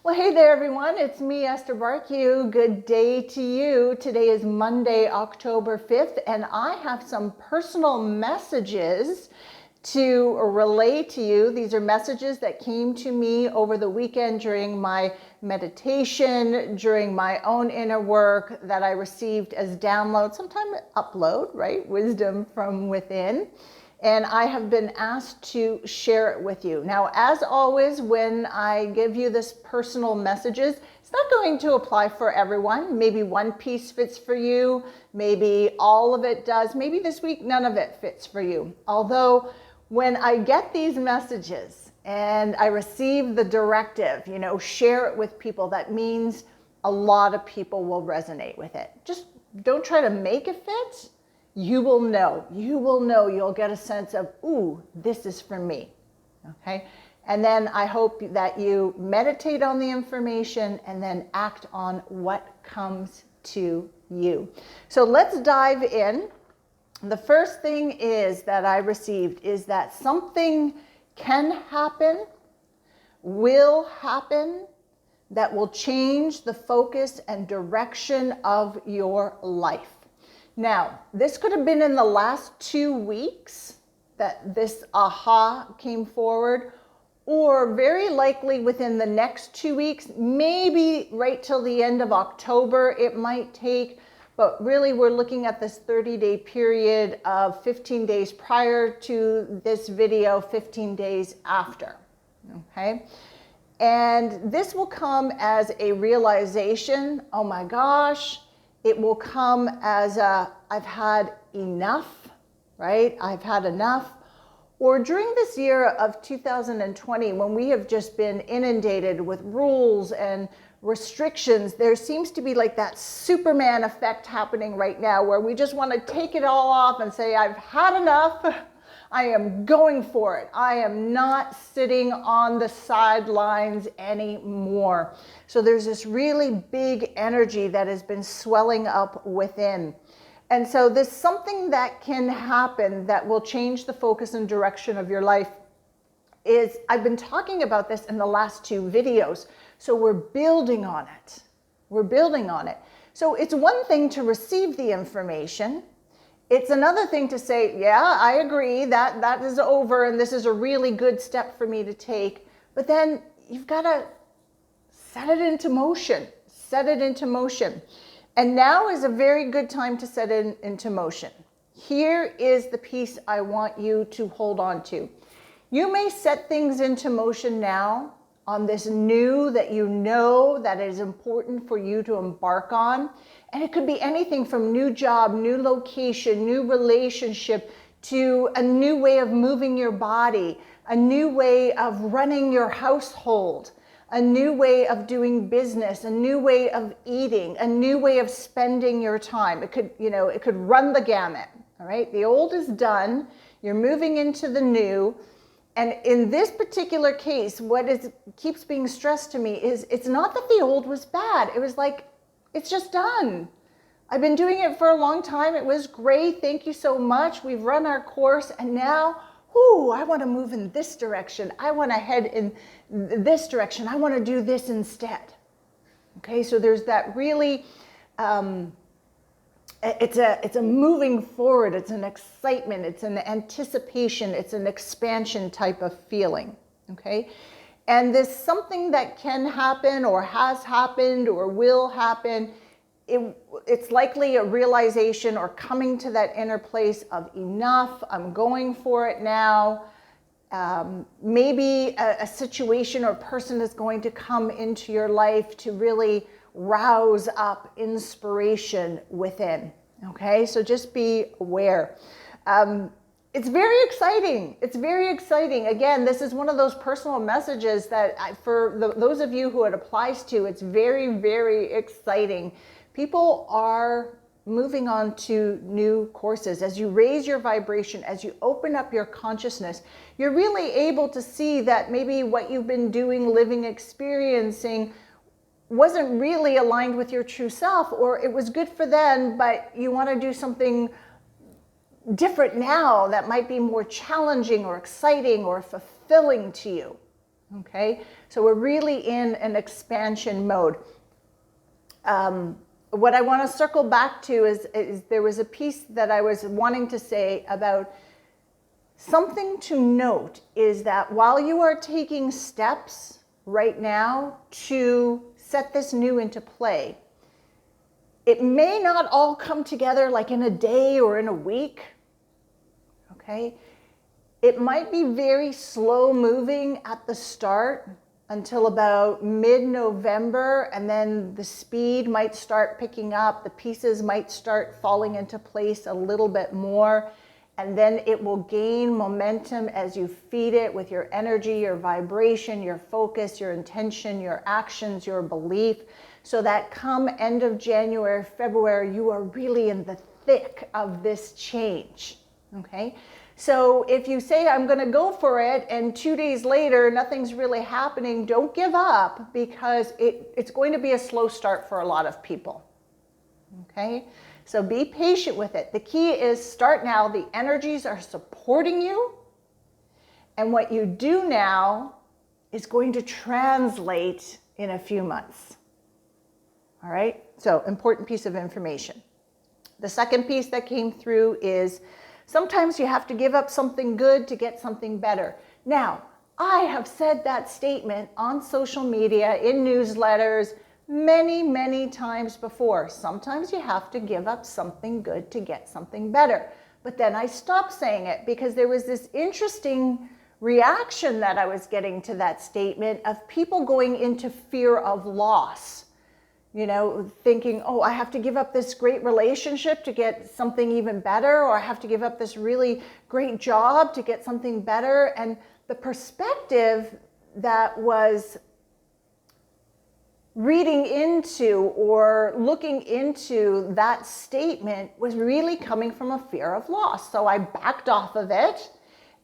Well, hey there, everyone. It's me, Esther Bartkiw. Good day to you. Today is Monday, October 5th, and I have some personal messages to relay to you. These are messages that came to me over the weekend during my meditation, during my own inner work that I received as download, sometimes upload, right? Wisdom from within. And I have been asked to share it with you. Now, as always, when I give you this personal messages, it's not going to apply for everyone. Maybe one piece fits for you. Maybe all of it does. Maybe this week, none of it fits for you. Although, when I get these messages and I receive the directive, share it with people, that means a lot of people will resonate with it. Just don't try to make it fit. You will know, you'll get a sense of, ooh, this is for me, okay? And then I hope that you meditate on the information and then act on what comes to you. So let's dive in. The first thing is that I received is that something can happen, will happen, that will change the focus and direction of your life. Now, this could have been in the last 2 weeks that this aha came forward, or very likely within the next 2 weeks, maybe right till the end of October it might take, but really we're looking at this 30-day period of 15 days prior to this video, 15 days after, okay? And this will come as a realization, oh my gosh. It will come as I've had enough, right? I've had enough. Or during this year of 2020, when we have just been inundated with rules and restrictions, there seems to be like that Superman effect happening right now where we just want to take it all off and say, I've had enough. I am going for it. I am not sitting on the sidelines anymore. So there's this really big energy that has been swelling up within. And so there's something that can happen that will change the focus and direction of your life. I've been talking about this in the last 2 videos. So we're building on it. We're building on it. So it's one thing to receive the information. It's another thing to say, yeah, I agree, that is over and this is a really good step for me to take. But then you've got to set it into motion. Set it into motion. And now is a very good time to set it into motion. Here is the piece I want you to hold on to. You may set things into motion now on this new that you know that is important for you to embark on. And it could be anything from new job, new location, new relationship, to a new way of moving your body, a new way of running your household, a new way of doing business, a new way of eating, a new way of spending your time. It could run the gamut, all right? The old is done. You're moving into the new. And in this particular case, keeps being stressed to me is it's not that the old was bad. It was like, it's just done. I've been doing it for a long time. It was great. Thank you so much. We've run our course. And now, I want to move in this direction. I want to head in this direction. I want to do this instead. Okay, so there's that really, it's a moving forward. It's an excitement. It's an anticipation. It's an expansion type of feeling. Okay. And there's something that can happen or has happened or will happen. It's likely a realization or coming to that inner place of enough, I'm going for it now. Maybe a situation or person is going to come into your life to really rouse up inspiration within. Okay, so just be aware. It's very exciting. It's very exciting. Again, this is one of those personal messages that those of you who it applies to, it's very, very exciting. People are moving on to new courses. As you raise your vibration, as you open up your consciousness, you're really able to see that maybe what you've been doing, living, experiencing wasn't really aligned with your true self, or it was good for then, but you want to do something different now that might be more challenging or exciting or fulfilling to you. Okay, so we're really in an expansion mode. What I want to circle back to is there was a piece that I was wanting to say about something to note is that while you are taking steps right now to set this new into play, it may not all come together like in a day or in a week, okay? It might be very slow moving at the start until about mid-November, and then the speed might start picking up, the pieces might start falling into place a little bit more, and then it will gain momentum as you feed it with your energy, your vibration, your focus, your intention, your actions, your belief, so that come end of January, February, you are really in the thick of this change, okay? So if you say, I'm going to go for it, and 2 days later, nothing's really happening, don't give up, because it's going to be a slow start for a lot of people. Okay? So be patient with it. The key is start now. The energies are supporting you. And what you do now is going to translate in a few months. All right? So important piece of information. The second piece that came through is sometimes you have to give up something good to get something better. Now, I have said that statement on social media, in newsletters, many, many times before. Sometimes you have to give up something good to get something better. But then I stopped saying it because there was this interesting reaction that I was getting to that statement of people going into fear of loss. You know, thinking, oh, I have to give up this great relationship to get something even better, or I have to give up this really great job to get something better. And the perspective that was reading into or looking into that statement was really coming from a fear of loss. So I backed off of it,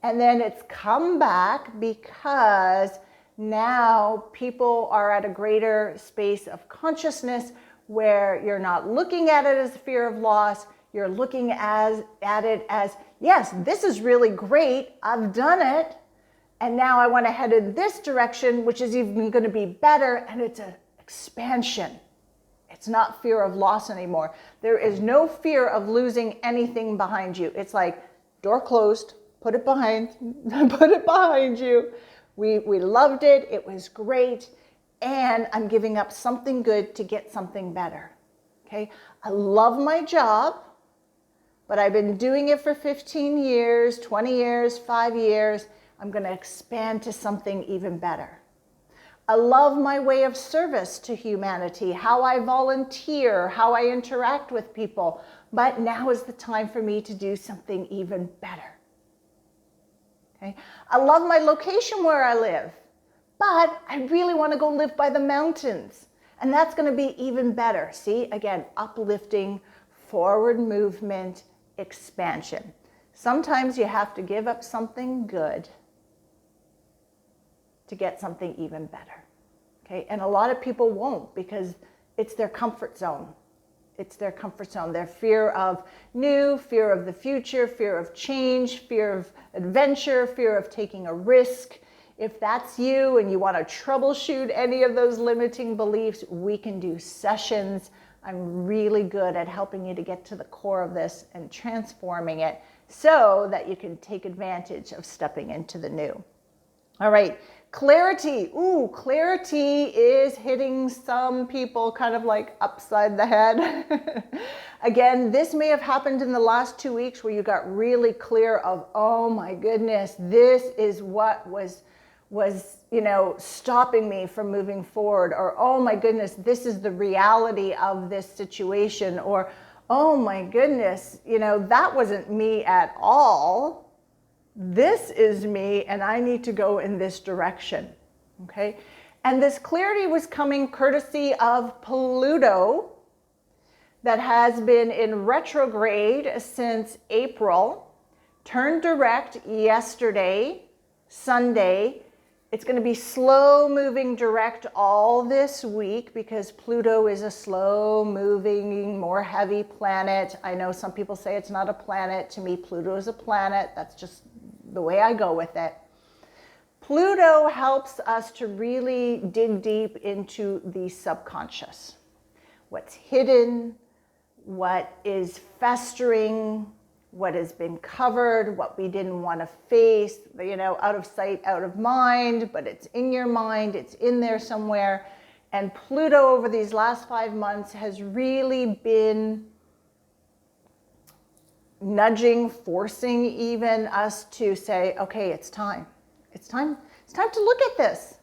and then it's come back because now people are at a greater space of consciousness where you're not looking at it as a fear of loss, you're looking at it as, yes, this is really great, I've done it, and now I want to head in this direction, which is even going to be better, and it's an expansion. It's not fear of loss anymore. There is no fear of losing anything behind you. It's like, door closed, put it behind you. We loved it, it was great, and I'm giving up something good to get something better, okay? I love my job, but I've been doing it for 15 years, 20 years, 5 years. I'm gonna expand to something even better. I love my way of service to humanity, how I volunteer, how I interact with people, but now is the time for me to do something even better. Okay. I love my location where I live, but I really want to go live by the mountains. And that's going to be even better. See, again, uplifting, forward movement, expansion. Sometimes you have to give up something good to get something even better. Okay. And a lot of people won't because it's their comfort zone. It's their comfort zone, their fear of new, fear of the future, fear of change, fear of adventure, fear of taking a risk. If that's you and you want to troubleshoot any of those limiting beliefs, we can do sessions. I'm really good at helping you to get to the core of this and transforming it so that you can take advantage of stepping into the new. All right. Clarity. Ooh, clarity is hitting some people kind of like upside the head. Again, this may have happened in the last 2 weeks where you got really clear of, oh my goodness, this is what was stopping me from moving forward, or oh my goodness, this is the reality of this situation, or oh my goodness, that wasn't me at all. This is me, and I need to go in this direction, okay? And this clarity was coming courtesy of Pluto that has been in retrograde since April, turned direct yesterday, Sunday. It's going to be slow moving direct all this week because Pluto is a slow moving, more heavy planet. I know some people say it's not a planet. To me, Pluto is a planet. That's just the way I go with it. Pluto helps us to really dig deep into the subconscious. What's hidden, what is festering, what has been covered, what we didn't want to face, out of sight, out of mind, but it's in your mind, it's in there somewhere. And Pluto over these last 5 months has really been nudging, forcing even us to say, okay, it's time. It's time to look at this,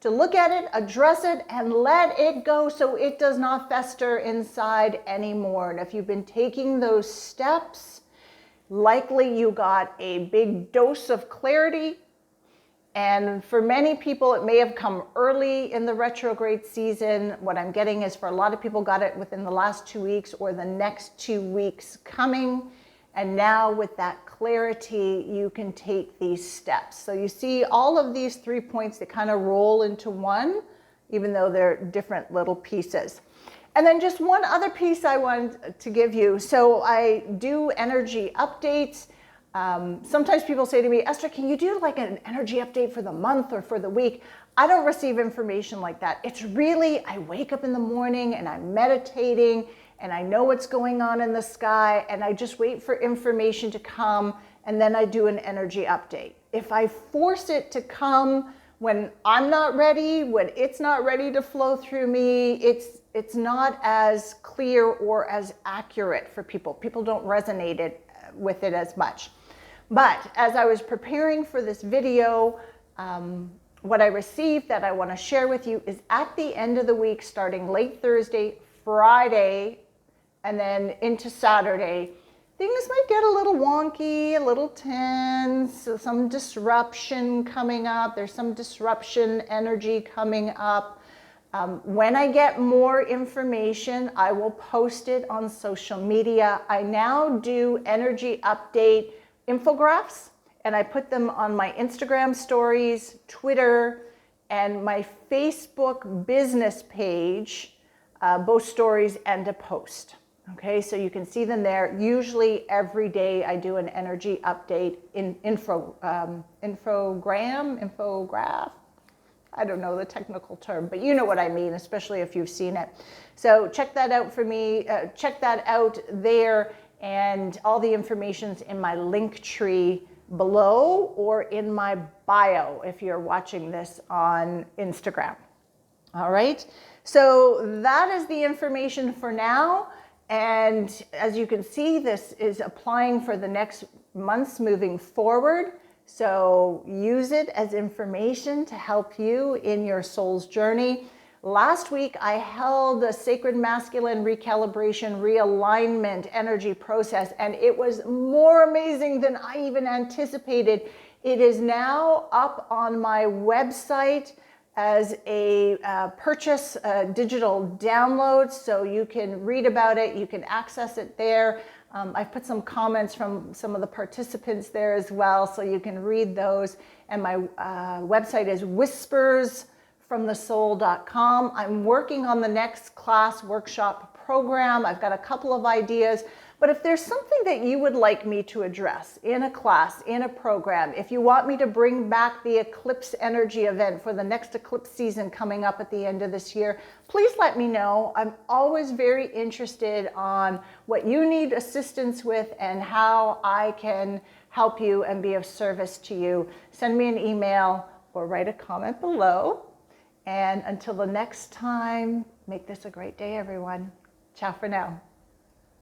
to look at it, address it, and let it go so it does not fester inside anymore. And if you've been taking those steps, likely you got a big dose of clarity. And for many people, it may have come early in the retrograde season. What I'm getting is for a lot of people got it within the last 2 weeks or the next 2 weeks coming. And now with that clarity, you can take these steps. So you see all of these 3 points that kind of roll into one, even though they're different little pieces. And then just one other piece I want to give you. So I do energy updates. Sometimes people say to me, Esther, can you do like an energy update for the month or for the week? I don't receive information like that. It's really, I wake up in the morning and I'm meditating and I know what's going on in the sky and I just wait for information to come and then I do an energy update. If I force it to come when I'm not ready, when it's not ready to flow through me, it's not as clear or as accurate for people. People don't resonate with it as much. But as I was preparing for this video, what I received that I want to share with you is at the end of the week, starting late Thursday, Friday, and then into Saturday, things might get a little wonky, a little tense, some disruption coming up. There's some disruption energy coming up. When I get more information, I will post it on social media. I now do energy update infographics, and I put them on my Instagram stories, Twitter, and my Facebook business page, both stories and a post. Okay, so you can see them there. Usually every day I do an energy update in infograph. I don't know the technical term, but you know what I mean, especially if you've seen it. So check that out for me. Check that out there, and all the information's in my link tree below or in my bio if you're watching this on Instagram. All right, so that is the information for now. And as you can see, this is applying for the next months moving forward. So use it as information to help you in your soul's journey. Last week, I held a sacred masculine recalibration, realignment energy process, and it was more amazing than I even anticipated. It is now up on my website as a purchase digital download, so you can read about it, you can access it there. I've put some comments from some of the participants there as well, so you can read those. And my website is whispersfromthesoul.com. I'm working on the next class workshop program. I've got a couple of ideas. But if there's something that you would like me to address in a class, in a program, if you want me to bring back the eclipse energy event for the next eclipse season coming up at the end of this year, please let me know. I'm always very interested on what you need assistance with and how I can help you and be of service to you. Send me an email or write a comment below. And until the next time, make this a great day, everyone. Ciao for now.